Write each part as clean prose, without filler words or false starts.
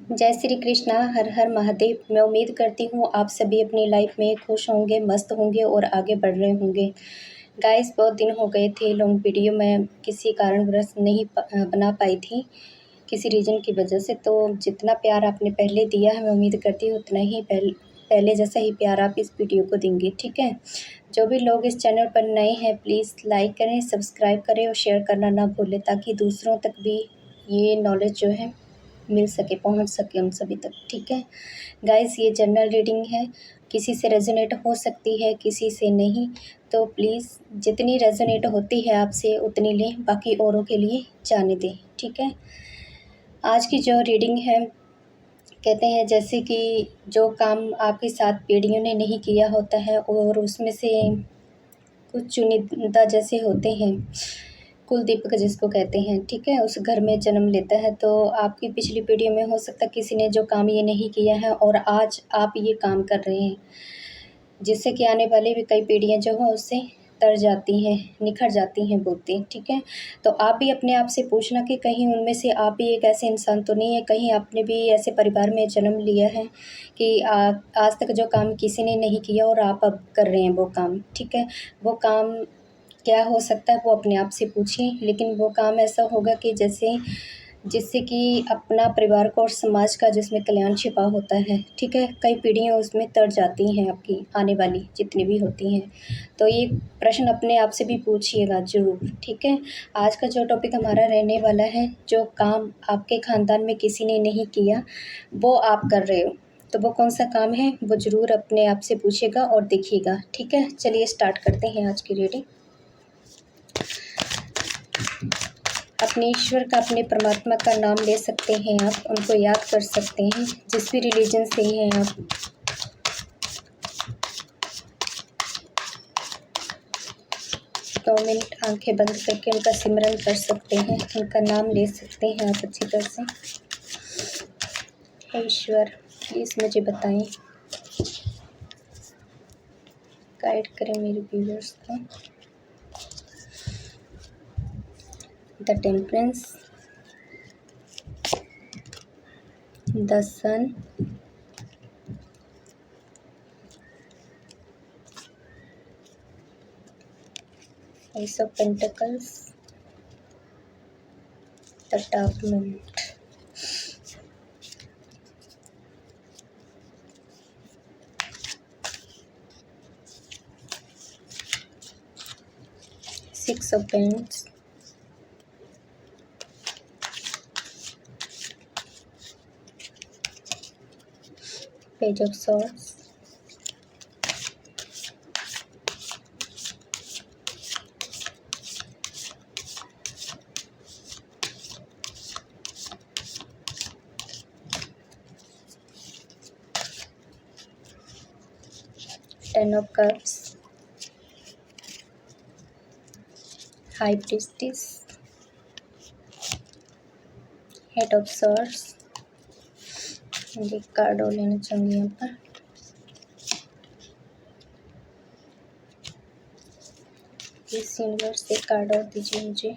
जय श्री कृष्णा। हर हर महादेव। मैं उम्मीद करती हूँ आप सभी अपनी लाइफ में खुश होंगे, मस्त होंगे और आगे बढ़ रहे होंगे। गाइस, बहुत दिन हो गए थे लॉन्ग वीडियो मैं किसी कारणवश नहीं बना पाई थी, किसी रीज़न की वजह से। तो जितना प्यार आपने पहले दिया है, मैं उम्मीद करती हूँ उतना ही पहले जैसा ही प्यार आप इस वीडियो को देंगे, ठीक है। जो भी लोग इस चैनल पर नए हैं, प्लीज़ लाइक करें, सब्सक्राइब करें और शेयर करना ना भूलें, ताकि दूसरों तक भी ये नॉलेज जो है मिल सके, पहुंच सके उन सभी तक, ठीक है। गाइस, ये जनरल रीडिंग है, किसी से रेजोनेट हो सकती है, किसी से नहीं। तो प्लीज़ जितनी रेजोनेट होती है आपसे उतनी लें, बाकी औरों के लिए जाने दें, ठीक है। आज की जो रीडिंग है, कहते हैं जैसे कि जो काम आपके साथ पीढ़ियों ने नहीं किया होता है और उसमें से कुछ चुनिंदा जैसे होते हैं, कुल दीपक जिसको कहते हैं, ठीक है, उस घर में जन्म लेता है। तो आपकी पिछली पीढ़ी में हो सकता है किसी ने जो काम ये नहीं किया है और आज आप ये काम कर रहे हैं, जिससे कि आने वाली भी कई पीढ़ियाँ जो हैं उससे तर जाती हैं, निखर जाती हैं, बोलते हैं, ठीक है। तो आप भी अपने आप से पूछना कि कहीं उनमें से आप भी एक ऐसे इंसान तो नहीं है, कहीं आपने भी ऐसे परिवार में जन्म लिया है कि आज तक जो काम किसी ने नहीं किया और आप अब कर रहे हैं वो काम, ठीक है। वो काम क्या हो सकता है वो अपने आप से पूछें, लेकिन वो काम ऐसा होगा कि जिससे कि अपना परिवार को और समाज का जिसमें कल्याण छिपा होता है, ठीक है। कई पीढ़ियाँ उसमें तर जाती हैं, आपकी आने वाली जितनी भी होती हैं। तो ये प्रश्न अपने आप से भी पूछिएगा ज़रूर, ठीक है। आज का जो टॉपिक हमारा रहने वाला है, जो काम आपके ख़ानदान में किसी ने नहीं किया वो आप कर रहे हो, तो वो कौन सा काम है वो ज़रूर अपने आप से पूछिएगा और देखिएगा, ठीक है। चलिए स्टार्ट करते हैं आज की रीडिंग। अपने ईश्वर का, अपने परमात्मा का नाम ले सकते हैं आप, उनको याद कर सकते हैं, जिस भी रिलीजन से हैं आप। 2 मिनट आंखें बंद करके उनका सिमरन कर सकते हैं, उनका नाम ले सकते हैं आप अच्छी तरह से। हे ईश्वर, प्लीज़ मुझे बताएं, गाइड करें मेरे व्यूअर्स को। The temperance, the sun, Ace of Pentacles, the Tournament, Six of Wands, Page of Swords, Ten of Cups, High Priestess, Head of Swords। मुझे कार्ड और लेना चाहूँगी यहाँ पर। इस यूनिवर्स से कार्ड और दीजिए मुझे।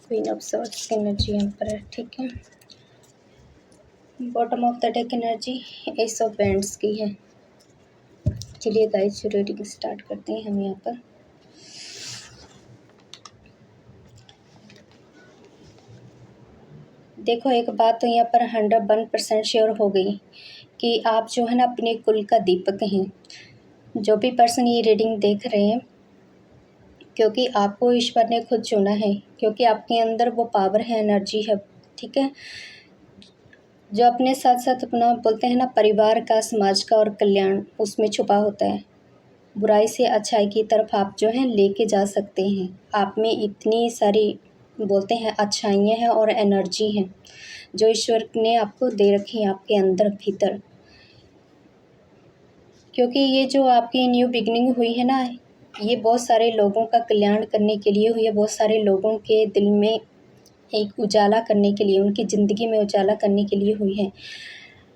क्वीन ऑफ सॉर्ड्स की एनर्जी यहाँ पर है, ठीक है। Bottom of the deck energy S of wands की है। चलिए गाइस, रीडिंग स्टार्ट करते हैं हम यहाँ पर। देखो, एक बात तो यहाँ पर 101% श्योर हो गई कि आप जो है ना अपने कुल का दीपक हैं। जो भी पर्सन ये रीडिंग देख रहे हैं, क्योंकि आपको ईश्वर ने खुद चुना है, क्योंकि आपके अंदर वो पावर है, एनर्जी है, ठीक है। जो अपने साथ साथ अपना बोलते हैं ना परिवार का, समाज का और कल्याण उसमें छुपा होता है। बुराई से अच्छाई की तरफ आप जो है लेके जा सकते हैं। आप में इतनी सारी बोलते हैं अच्छाइयाँ हैं और एनर्जी है जो ईश्वर ने आपको दे रखी है आपके अंदर भीतर। क्योंकि ये जो आपकी न्यू बिगनिंग हुई है ना, ये बहुत सारे लोगों का कल्याण करने के लिए हुई है, बहुत सारे लोगों के दिल में एक उजाला करने के लिए, उनकी ज़िंदगी में उजाला करने के लिए हुई है।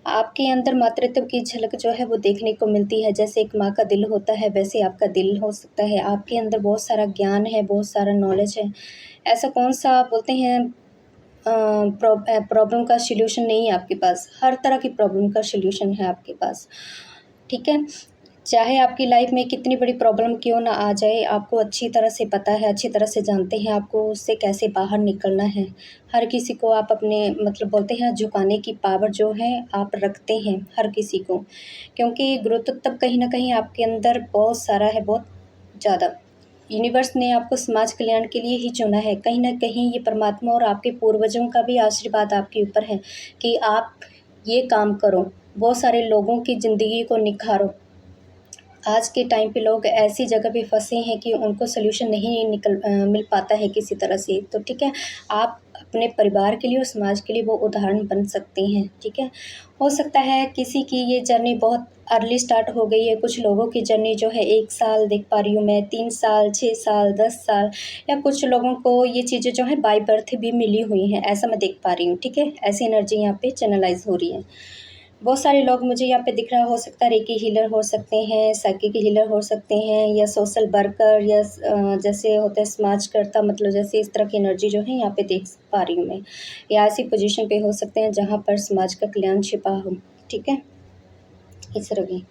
आपके अंदर मातृत्व की झलक जो है वो देखने को मिलती है। जैसे एक माँ का दिल होता है, वैसे आपका दिल हो सकता है। आपके अंदर बहुत सारा ज्ञान है, बहुत सारा नॉलेज है, ऐसा कौन सा बोलते हैं प्रॉब्लम का सॉल्यूशन नहीं है आपके पास। हर तरह की प्रॉब्लम का सॉल्यूशन है आपके पास, ठीक है। चाहे आपकी लाइफ में कितनी बड़ी प्रॉब्लम क्यों ना आ जाए, आपको अच्छी तरह से पता है, अच्छी तरह से जानते हैं आपको उससे कैसे बाहर निकलना है। हर किसी को आप अपने मतलब बोलते हैं झुकाने की पावर जो है आप रखते हैं हर किसी को, क्योंकि ग्रोथ तब कहीं न कहीं आपके अंदर बहुत सारा है, बहुत ज़्यादा। यूनिवर्स ने आपको समाज कल्याण के लिए ही चुना है। कहीं न कहीं ये परमात्मा और आपके पूर्वजों का भी आशीर्वाद आपके ऊपर है कि आप ये काम करो, बहुत सारे लोगों की ज़िंदगी को निखारो। आज के टाइम पे लोग ऐसी जगह पे फँसे हैं कि उनको सॉल्यूशन नहीं मिल पाता है किसी तरह से। तो ठीक है, आप अपने परिवार के लिए और समाज के लिए वो उदाहरण बन सकते हैं, ठीक है। हो सकता है किसी की ये जर्नी बहुत अर्ली स्टार्ट हो गई है, कुछ लोगों की जर्नी जो है 1 साल देख पा रही हूँ मैं, 3 साल, 6 साल, 10 साल, या कुछ लोगों को ये चीज़ें जो हैं बाय बर्थ भी मिली हुई हैं, ऐसा मैं देख पा रही हूँ, ठीक है। ऐसी एनर्जी यहाँ पे चैनलाइज़ हो रही है। बहुत सारे लोग मुझे यहाँ पे दिख रहा हो सकता है रेकी हीलर हो सकते हैं, साइकिक हीलर हो सकते हैं, या सोशल वर्कर, या जैसे होता है समाजकर्ता, मतलब जैसे इस तरह की एनर्जी जो है यहाँ पे देख पा रही हूँ मैं, या ऐसी पोजीशन पे हो सकते हैं जहाँ पर समाज का कल्याण छिपा हो, ठीक है। इस तरह की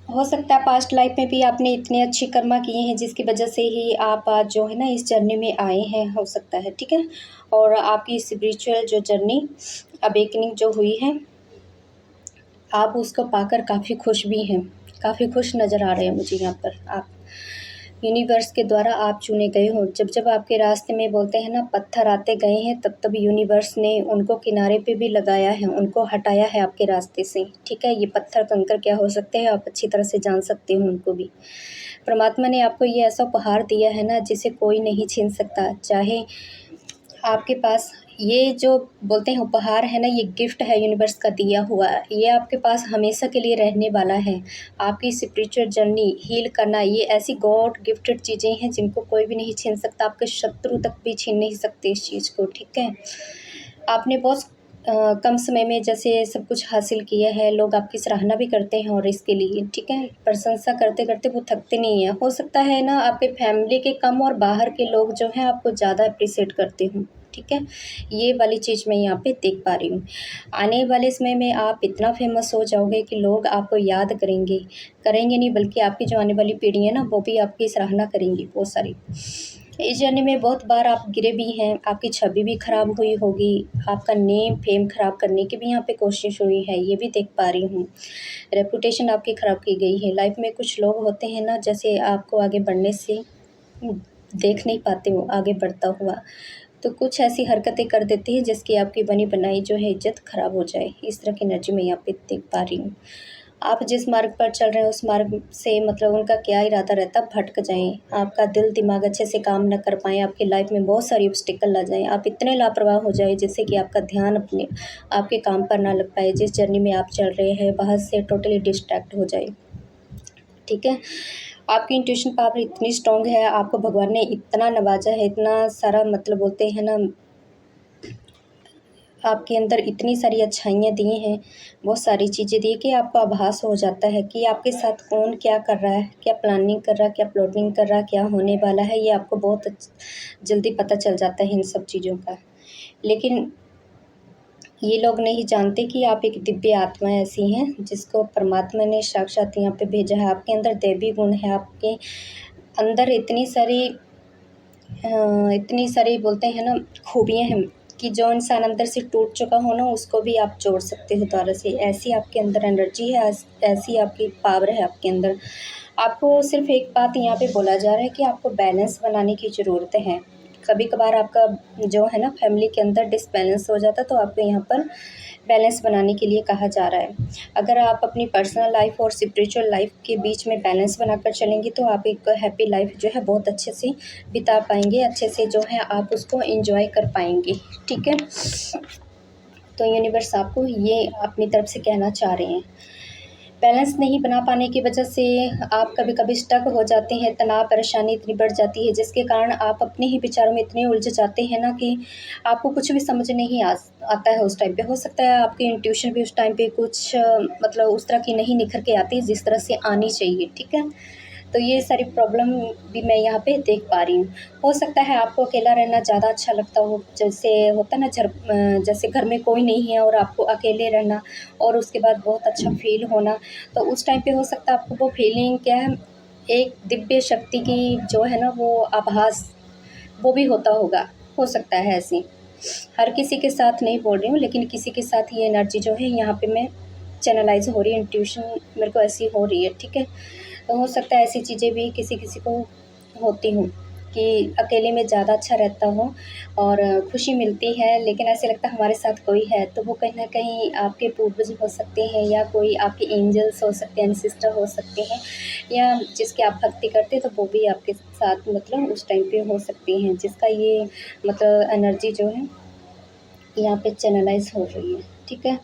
हो सकता है पास्ट लाइफ में भी आपने इतने अच्छे कर्मा किए हैं जिसकी वजह से ही आप आज जो है ना इस जर्नी में आए हैं, हो सकता है, ठीक है। और आपकी स्पिरिचुअल जो जर्नी अवेकनिंग जो हुई है, आप उसको पाकर काफ़ी खुश भी हैं, काफ़ी खुश नज़र आ रहे हैं मुझे यहाँ पर आप। यूनिवर्स के द्वारा आप चुने गए हो। जब आपके रास्ते में बोलते हैं ना पत्थर आते गए हैं, तब यूनिवर्स ने उनको किनारे पे भी लगाया है, उनको हटाया है आपके रास्ते से, ठीक है। ये पत्थर कंकर क्या हो सकते हैं आप अच्छी तरह से जान सकते हो उनको भी। परमात्मा ने आपको ये ऐसा उपहार दिया है ना जिसे कोई नहीं छीन सकता। चाहे आपके पास ये जो बोलते हैं उपहार है ना, ये गिफ्ट है यूनिवर्स का दिया हुआ, ये आपके पास हमेशा के लिए रहने वाला है। आपकी स्पिरिचुअल जर्नी हील करना, ये ऐसी गॉड गिफ्टेड चीज़ें हैं जिनको कोई भी नहीं छीन सकता, आपके शत्रु तक भी छीन नहीं सकते इस चीज़ को, ठीक है। आपने बहुत कम समय में जैसे सब कुछ हासिल किया है, लोग आपकी सराहना भी करते हैं और इसके लिए, ठीक है, प्रशंसा करते करते वो थकते नहीं हैं। हो सकता है ना आपके फैमिली के कम और बाहर के लोग जो हैं आपको ज़्यादा अप्रिशिएट करते हों, ठीक है। ये वाली चीज़ मैं यहाँ पे देख पा रही हूँ। आने वाले समय में आप इतना फेमस हो जाओगे कि लोग आपको याद करेंगे नहीं, बल्कि आपकी जो आने वाली पीढ़ी है ना वो भी आपकी सराहना करेंगी बहुत सारी। इस जर्नी में बहुत बार आप गिरे भी हैं, आपकी छवि भी खराब हुई होगी, आपका नेम फेम खराब करने की भी यहाँ पे कोशिश हुई है, ये भी देख पा रही हूँ। रेपुटेशन आपकी खराब की गई है। लाइफ में कुछ लोग होते हैं ना जैसे आपको आगे बढ़ने से देख नहीं पाते हो आगे बढ़ता हुआ, तो कुछ ऐसी हरकतें कर देती है जिसकी आपकी बनी बनाई जो है इज़्ज़त ख़राब हो जाए। इस तरह की एनर्जी मैं यहाँ पे देख पा रही हूँ। आप जिस मार्ग पर चल रहे हैं उस मार्ग से मतलब उनका क्या इरादा रहता है, भटक जाएँ, आपका दिल दिमाग अच्छे से काम ना कर पाएँ, आपकी लाइफ में बहुत सारी ऑब्स्टिकल आ जाएँ, आप इतने लापरवाह हो जाएँ जिससे कि आपका ध्यान अपने आपके काम पर ना लग पाए, जिस जर्नी में आप चल रहे हैं वहाँ से टोटली डिस्ट्रैक्ट हो जाए, ठीक है। आपकी इंट्यूशन पावर इतनी स्ट्रॉन्ग है, आपको भगवान ने इतना नवाजा है, इतना सारा मतलब बोलते हैं ना आपके अंदर इतनी सारी अच्छाइयाँ दी हैं, बहुत सारी चीज़ें दी कि आपको आभास हो जाता है कि आपके साथ कौन क्या कर रहा है, क्या प्लानिंग कर रहा है, क्या प्लॉटिंग कर रहा है, क्या होने वाला है, ये आपको बहुत जल्दी पता चल जाता है इन सब चीज़ों का। लेकिन ये लोग नहीं जानते कि आप एक दिव्य आत्मा ऐसी हैं जिसको परमात्मा ने साक्षात यहाँ पे भेजा है। आपके अंदर दैवी गुण है, आपके अंदर इतनी सारी बोलते हैं ना खूबियाँ हैं कि जो इंसान अंदर से टूट चुका हो ना उसको भी आप जोड़ सकते हो दोबारा से। ऐसी आपके अंदर एनर्जी है, ऐसी आपकी पावर है आपके अंदर। आपको सिर्फ एक बात यहाँ पे बोला जा रहा है कि आपको बैलेंस बनाने की ज़रूरत है। कभी कभार आपका जो है ना फैमिली के अंदर डिसबैलेंस हो जाता है, तो आपको यहाँ पर बैलेंस बनाने के लिए कहा जा रहा है। अगर आप अपनी पर्सनल लाइफ और स्पिरिचुअल लाइफ के बीच में बैलेंस बनाकर चलेंगी तो आप एक हैप्पी लाइफ जो है बहुत अच्छे से बिता पाएंगे, अच्छे से जो है आप उसको एंजॉय कर पाएंगे, ठीक है। तो यूनिवर्स आपको ये अपनी तरफ से कहना चाह रहे हैं। बैलेंस नहीं बना पाने की वजह से आप कभी कभी स्टक हो जाते हैं, तनाव परेशानी इतनी बढ़ जाती है जिसके कारण आप अपने ही विचारों में इतने उलझ जाते हैं ना कि आपको कुछ भी समझ नहीं आता है। उस टाइम पे हो सकता है आपकी इंट्यूशन भी उस टाइम पे कुछ मतलब उस तरह की नहीं निखर के आती जिस तरह से आनी चाहिए, ठीक है। तो ये सारी प्रॉब्लम भी मैं यहाँ पे देख पा रही हूँ। हो सकता है आपको अकेला रहना ज़्यादा अच्छा लगता हो, जैसे होता है ना जैसे घर में कोई नहीं है और आपको अकेले रहना और उसके बाद बहुत अच्छा फ़ील होना, तो उस टाइम पे हो सकता है आपको वो फीलिंग क्या है, एक दिव्य शक्ति की जो है ना वो आभास, वो भी होता होगा, हो सकता है ऐसे। हर किसी के साथ नहीं बोल रही हूँ, लेकिन किसी के साथ ये एनर्जी जो है यहाँ पे मैं चैनलाइज़ हो रही है, इंट्यूशन मेरे को ऐसी हो रही है, ठीक है। तो हो सकता है ऐसी चीज़ें भी किसी किसी को होती हों कि अकेले में ज़्यादा अच्छा रहता हो और खुशी मिलती है, लेकिन ऐसे लगता है हमारे साथ कोई है, तो वो कहीं न कहीं आपके पूर्वज हो सकते हैं या कोई आपके एंजल्स हो सकते हैं, एंसेस्टर हो सकते हैं, या जिसकी आप भक्ति करते हैं तो वो भी आपके साथ मतलब उस टाइम पे हो सकती हैं, जिसका ये मतलब एनर्जी जो है यहाँ पे चैनलाइज़ हो रही है, ठीक है।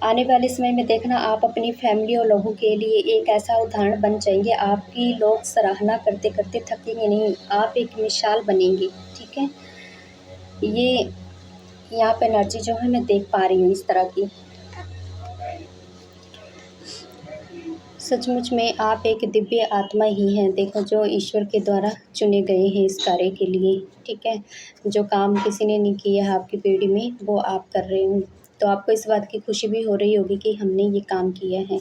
आने वाले समय में देखना आप अपनी फैमिली और लोगों के लिए एक ऐसा उदाहरण बन जाएँगे, आपकी लोग सराहना करते-करते थकेंगे नहीं, आप एक मिसाल बनेंगे, ठीक है। ये यहाँ पे एनर्जी जो है मैं देख पा रही हूँ इस तरह की। सचमुच में आप एक दिव्य आत्मा ही हैं, देखो जो ईश्वर के द्वारा चुने गए हैं इस कार्य के लिए, ठीक है। जो काम किसी ने नहीं किया है आपकी पीढ़ी में, वो आप कर रहे हो, तो आपको इस बात की खुशी भी हो रही होगी कि हमने ये काम किया है।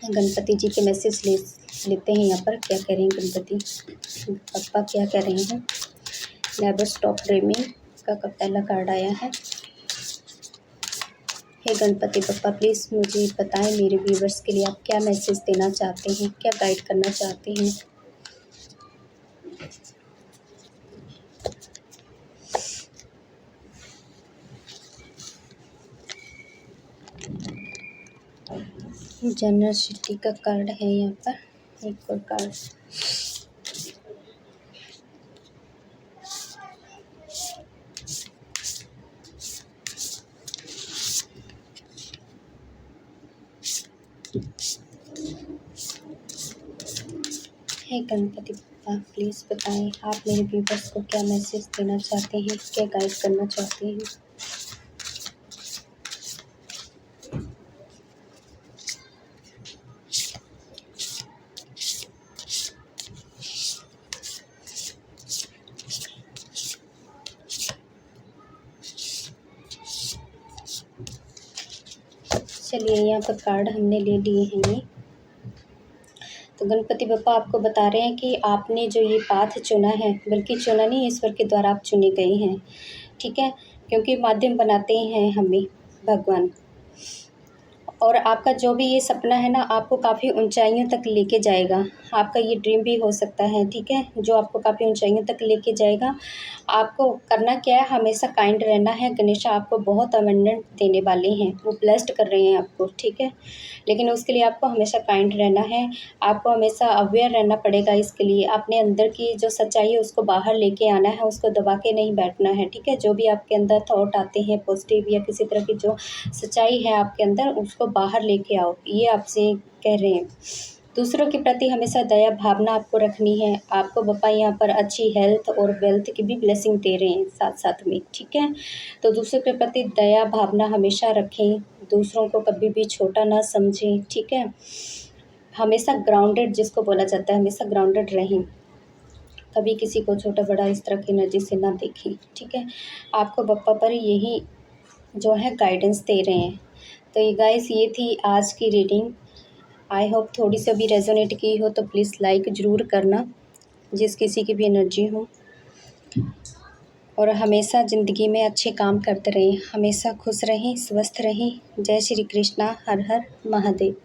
गणपति जी के मैसेज लेते हैं यहाँ पर, क्या कह रहे हैं गणपति बप्पा, क्या कह रहे हैं। नेवर स्टॉप ड्रीमिंग का पहला कार्ड आया है। हे गणपति बप्पा, प्लीज़ मुझे बताएं मेरे व्यूवर्स के लिए आप क्या मैसेज देना चाहते हैं, क्या गाइड करना चाहते हैं। जनरसिटी का कार्ड है यहाँ पर, एक और कार्ड। हे गणपति बप्पा, प्लीज़ बताएं आप मेरे व्यूवर्स को क्या मैसेज देना चाहते हैं, क्या गाइड करना चाहते हैं। चलिए यहाँ पर कार्ड हमने ले लिए हैं ये। तो गणपति बप्पा आपको बता रहे हैं कि आपने जो ये पाथ चुना है, बल्कि चुना नहीं, ईश्वर के द्वारा आप चुने गए हैं, ठीक है। क्योंकि माध्यम बनाते हैं हमें भगवान, और आपका जो भी ये सपना है ना, आपको काफ़ी ऊंचाइयों तक लेके जाएगा। आपका ये ड्रीम भी हो सकता है, ठीक है, जो आपको काफ़ी ऊंचाइयों तक लेके जाएगा। आपको करना क्या है, हमेशा काइंड रहना है। गणेशा आपको बहुत अबंडेंट देने वाले हैं, वो ब्लेस्ड कर रहे हैं आपको, ठीक है। लेकिन उसके लिए आपको हमेशा काइंड रहना है, आपको हमेशा अवेयर रहना पड़ेगा। इसके लिए अपने अंदर की जो सच्चाई है उसको बाहर लेके आना है, उसको दबा के नहीं बैठना है, ठीक है। जो भी आपके अंदर थॉट आते हैं पॉजिटिव या किसी तरह की जो सच्चाई है आपके अंदर, उसको बाहर लेके आओ, ये आपसे कह रहे हैं। दूसरों के प्रति हमेशा दया भावना आपको रखनी है। आपको बप्पा यहाँ पर अच्छी हेल्थ और वेल्थ की भी ब्लेसिंग दे रहे हैं साथ साथ में, ठीक है। तो दूसरों के प्रति दया भावना हमेशा रखें, दूसरों को कभी भी छोटा ना समझें, ठीक है। हमेशा ग्राउंडेड जिसको बोला जाता है, हमेशा ग्राउंडेड रहें, कभी किसी को छोटा बड़ा इस तरह की एनर्जी से ना देखें, ठीक है। आपको बप्पा पर यही जो है गाइडेंस दे रहे हैं। तो ये गाइस, ये थी आज की रीडिंग। आई होप थोड़ी सी भी रेजोनेट की हो तो प्लीज़ लाइक ज़रूर करना, जिस किसी की भी एनर्जी हो। और हमेशा ज़िंदगी में अच्छे काम करते रहें, हमेशा खुश रहें, स्वस्थ रहें। जय श्री कृष्णा, हर हर महादेव।